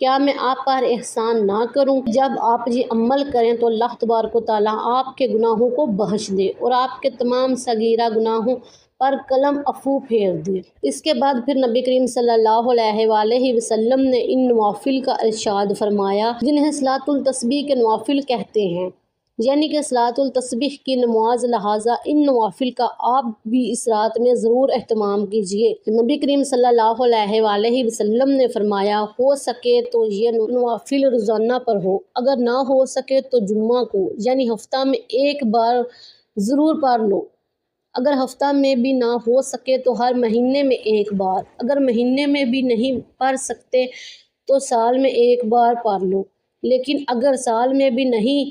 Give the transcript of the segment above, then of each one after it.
کیا میں آپ پر احسان نہ کروں؟ جب آپ یہ عمل کریں تو اللہ تبارک و تعالیٰ آپ کے گناہوں کو بخش دے اور آپ کے تمام صغیرہ گناہوں پر قلم عفو پھیر دے۔ اس کے بعد پھر نبی کریم صلی اللہ علیہ وآلہ وسلم نے ان نوافل کا ارشاد فرمایا جنہیں صلاۃ التسبیح کے نوافل کہتے ہیں، یعنی کہ صلاۃ التسبیح کی نماز، لہٰذا ان نوافل کا آپ بھی اس رات میں ضرور اہتمام کیجیے۔ نبی کریم صلی اللہ علیہ وآلہ وسلم نے فرمایا، ہو سکے تو یہ نوافل روزانہ پر ہو، اگر نہ ہو سکے تو جمعہ کو یعنی ہفتہ میں ایک بار ضرور پڑھ لو۔ اگر ہفتہ میں بھی نہ ہو سکے تو ہر مہینے میں ایک بار، اگر مہینے میں بھی نہیں پڑھ سکتے تو سال میں ایک بار پڑھ لو، لیکن اگر سال میں بھی نہیں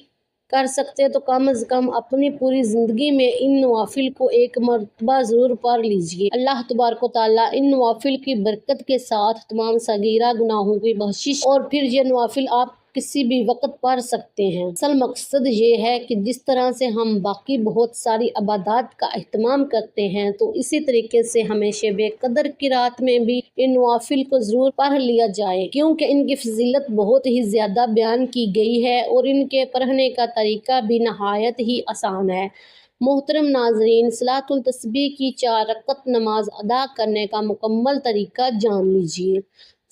کر سکتے تو کم از کم اپنی پوری زندگی میں ان نوافل کو ایک مرتبہ ضرور پڑھ لیجیے۔ اللہ تبارک و تعالیٰ ان نوافل کی برکت کے ساتھ تمام صغیرہ گناہوں کی بخشش، اور پھر یہ نوافل آپ کسی بھی وقت پڑھ سکتے ہیں۔ اصل مقصد یہ ہے کہ جس طرح سے ہم باقی بہت ساری عبادات کا اہتمام کرتے ہیں تو اسی طریقے سے ہمیں شب قدر کی رات میں بھی ان نوافل کو ضرور پڑھ لیا جائے، کیونکہ ان کی فضیلت بہت ہی زیادہ بیان کی گئی ہے اور ان کے پڑھنے کا طریقہ بھی نہایت ہی آسان ہے۔ محترم ناظرین، صلاۃ التسبیح کی 4 رکعت نماز ادا کرنے کا مکمل طریقہ جان لیجیے۔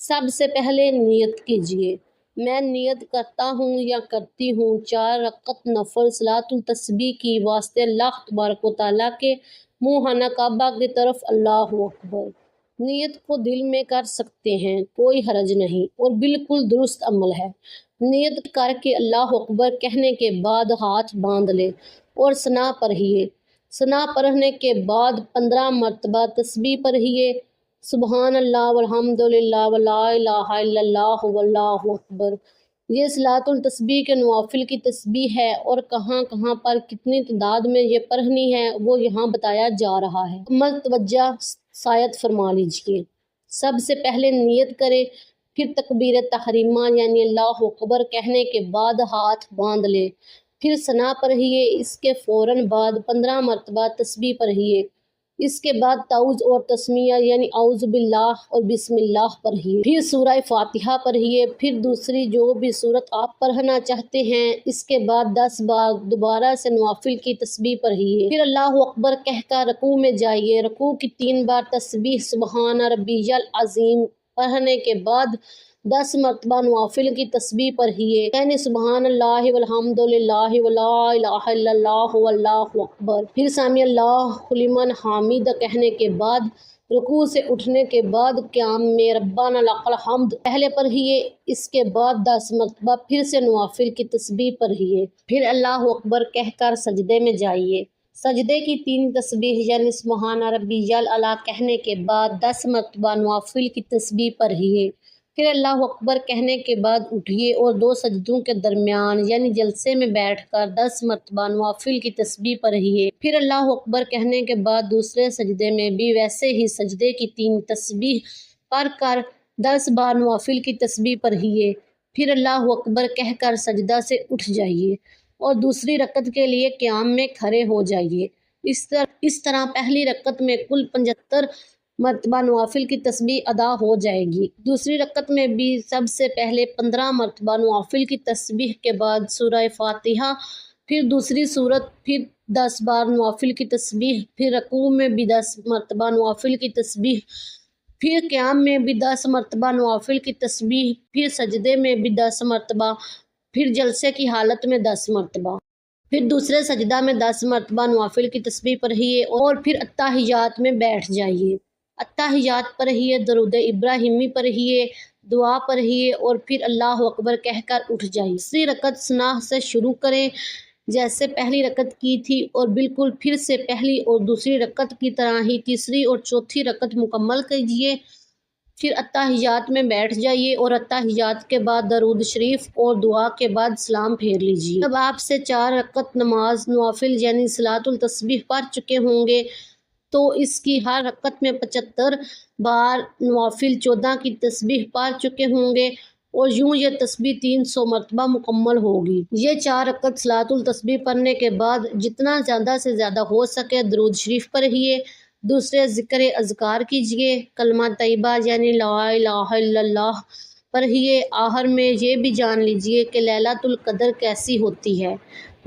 سب سے پہلے نیت کیجیے۔ میں نیت کرتا ہوں یا کرتی ہوں 4 رکعت نفل صلاۃ التسبیح کی واسطے اللہ تبارک و تعالیٰ کے منحنیٰ کعبہ کی طرف۔ اللہ اکبر۔ نیت کو دل میں کر سکتے ہیں، کوئی حرج نہیں اور بالکل درست عمل ہے۔ نیت کر کے اللہ اکبر کہنے کے بعد ہاتھ باندھ لے اور ثنا پڑھیے۔ ثنا پڑھنے کے بعد 15 مرتبہ تسبیح پڑھیے، سبحان اللہ والحمد للہ ولا الہ الا اللہ واللہ اکبر۔ یہ صلاۃ التسبیح کے نوافل کی تسبیح ہے اور کہاں کہاں پر کتنی تعداد میں یہ پڑھنی ہے وہ یہاں بتایا جا رہا ہے۔ مکمل توجہ سایت فرما لیجیے۔ سب سے پہلے نیت کرے، پھر تکبیر تحریمہ یعنی اللہ اکبر کہنے کے بعد ہاتھ باندھ لے، پھر ثنا پڑھیے۔ اس کے فوراً بعد 15 مرتبہ تسبیح پڑھیے۔ اس کے بعد تعوذ اور تسمیہ یعنی اعوذ باللہ اور بسم اللہ پڑھیے، پھر سورہ فاتحہ پڑھیے، پھر دوسری جو بھی سورت آپ پڑھنا چاہتے ہیں۔ اس کے بعد 10 بار دوبارہ سے نوافل کی تسبیح پڑھیے، پھر اللہ اکبر کہہ کر رکوع میں جائیے۔ رکوع کی 3 بار تسبیح سبحان ربی العظیم پڑھنے کے بعد 10 مرتبہ نوافل کی تسبیح پڑھیے، یعنی سبحان اللہ والحمد للہ ولا الہ الا اللہ واللہ اکبر، پھر سمی اللہ لمن حمدہ کہنے کے بعد رکوع سے اٹھنے کے بعد قیام میں ربنا لک الحمد پہلے پڑھیے۔ اس کے بعد 10 مرتبہ پھر سے نوافل کی تسبیح پڑھیے، پھر اللہ اکبر کہہ کر سجدے میں جائیے۔ سجدے کی 3 تسبیح یعنی سبحان ربی الاعلیٰ کہنے کے بعد 10 مرتبہ نوافل کی تسبیح پڑھیے، پھر اللہ اکبر کہنے کے بعد اٹھیے اور 2 سجدوں کے درمیان یعنی جلسے میں بیٹھ کر 10 مرتبہ نوافل کی تسبیح پڑھیے، پھر اللہ اکبر کہنے کے بعد دوسرے سجدے میں بھی ویسے ہی سجدے کی 3 تسبیح پڑھ کر 10 بار نوافل کی تسبیح پڑھیے، پھر اللہ اکبر کہہ کر سجدہ سے اٹھ جائیے اور دوسری رکعت کے لیے قیام میں کھڑے ہو جائیے۔ اس طرح پہلی رکعت میں کل 75 مرتبہ نوافل کی تسبیح ادا ہو جائے گی۔ دوسری رکعت میں بھی سب سے پہلے 15 مرتبہ نوافل کی تسبیح کے بعد سورہ فاتحہ، پھر دوسری سورت، پھر 10 بار نوافل کی تسبیح، پھر رکوع میں بھی 10 مرتبہ نوافل کی تسبیح، پھر قیام میں بھی 10 مرتبہ نوافل کی تسبیح، پھر سجدے میں بھی 10 مرتبہ، پھر جلسے کی حالت میں 10 مرتبہ، پھر دوسرے سجدہ میں 10 مرتبہ نوافل کی تسبیح پڑھیے اور پھر اتحیات میں بیٹھ جائیے۔ اتحیات پڑھیے، درود ابراہیمی پڑھیے، دعا پڑھیے اور پھر اللہ اکبر کہہ کر اٹھ جائیے۔ تیسری رکعت ثنا سے شروع کریں جیسے پہلی رکعت کی تھی اور بالکل پھر سے پہلی اور دوسری رکعت کی طرح ہی تیسری اور چوتھی رکعت مکمل کیجیے، پھر اتحیات میں بیٹھ جائیے اور اتحیات کے بعد درود شریف اور دعا کے بعد سلام پھیر لیجیے۔ جب آپ سے 4 رکعت نماز نوافل یعنی صلاۃ التسبیح پڑھ چکے ہوں گے تو اس کی ہر رکعت میں 75 بار نوافل 14 کی تسبیح پڑھ چکے ہوں گے اور یوں یہ تسبیح 300 مرتبہ مکمل ہوگی۔ یہ 4 رکعت صلاۃ التسبیح پڑھنے کے بعد جتنا زیادہ سے زیادہ ہو سکے درود شریف پڑھیے، دوسرے ذکر اذکار کیجیے، کلمہ طیبہ یعنی لا الہ الا اللہ پڑھیے آخر میں یہ بھی جان لیجیے کہ لیلۃ القدر کیسی ہوتی ہے،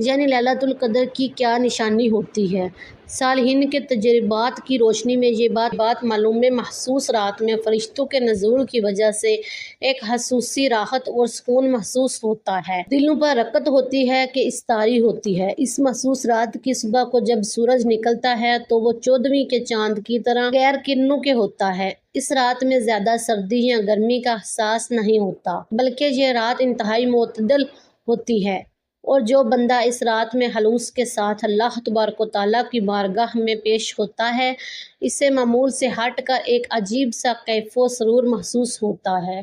یعنی لیلۃ القدر کی کیا نشانی ہوتی ہے۔ صالحین کے تجربات کی روشنی میں یہ بات معلوم ہے، مخصوص رات میں فرشتوں کے نزول کی وجہ سے ایک خصوصی راحت اور سکون محسوس ہوتا ہے، دلوں پر رقت ہوتی ہے کہ استاری ہوتی ہے۔ اس مخصوص رات کی صبح کو جب سورج نکلتا ہے تو وہ 14ویں کے چاند کی طرح غیر کرنوں کے ہوتا ہے۔ اس رات میں زیادہ سردی یا گرمی کا احساس نہیں ہوتا، بلکہ یہ رات انتہائی معتدل ہوتی ہے، اور جو بندہ اس رات میں خلوص کے ساتھ اللہ تبارک و تعالیٰ کی بارگاہ میں پیش ہوتا ہے، اسے معمول سے ہٹ کر ایک عجیب سا کیف و سرور محسوس ہوتا ہے۔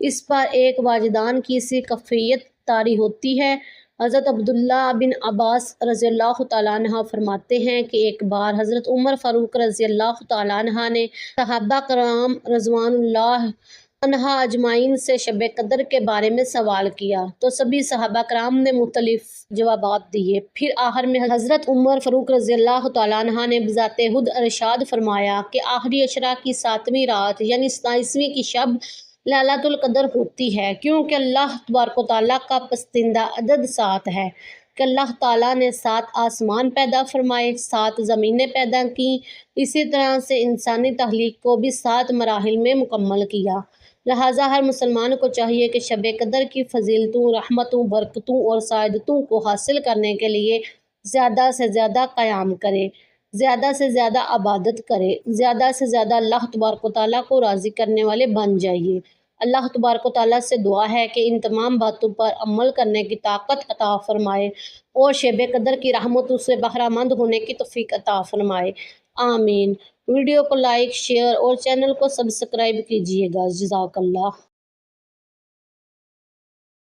اس پر ایک واجدان کی سی کیفیت طاری ہوتی ہے۔ حضرت عبداللہ بن عباس رضی اللہ تعالیٰ عنہ فرماتے ہیں کہ ایک بار حضرت عمر فاروق رضی اللہ تعالیٰ عنہ نے صحابہ کرام رضوان اللہ عنہ اجمعین سے شب قدر کے بارے میں سوال کیا تو سبھی صحابہ کرام نے مختلف جوابات دیے۔ پھر آخر میں حضرت عمر فاروق رضی اللہ تعالیٰ عنہ نے بذات خود ارشاد فرمایا کہ آخری عشرہ کی 7ویں رات یعنی 27ویں کی شب لیلۃ القدر ہوتی ہے، کیونکہ اللہ تبارک و تعالیٰ کا پسندیدہ عدد 7 ہے کہ اللہ تعالیٰ نے 7 آسمان پیدا فرمائے، 7 زمینیں پیدا کیں، اسی طرح سے انسانی تخلیق کو بھی 7 مراحل میں مکمل کیا۔ لہٰذا ہر مسلمان کو چاہیے کہ شب قدر کی فضیلتوں، رحمتوں، برکتوں اور سعادتوں کو حاصل کرنے کے لیے زیادہ سے زیادہ قیام کرے، زیادہ سے زیادہ عبادت کرے، زیادہ سے زیادہ اللہ تبارک و تعالیٰ کو راضی کرنے والے بن جائیے۔ اللہ تبارک و تعالیٰ سے دعا ہے کہ ان تمام باتوں پر عمل کرنے کی طاقت عطا فرمائے اور شب قدر کی رحمتوں سے بہرہ مند ہونے کی توفیق عطا فرمائے، آمین۔ ویڈیو کو لائک، شیئر اور چینل کو سبسکرائب کیجیے گا۔ جزاک اللہ۔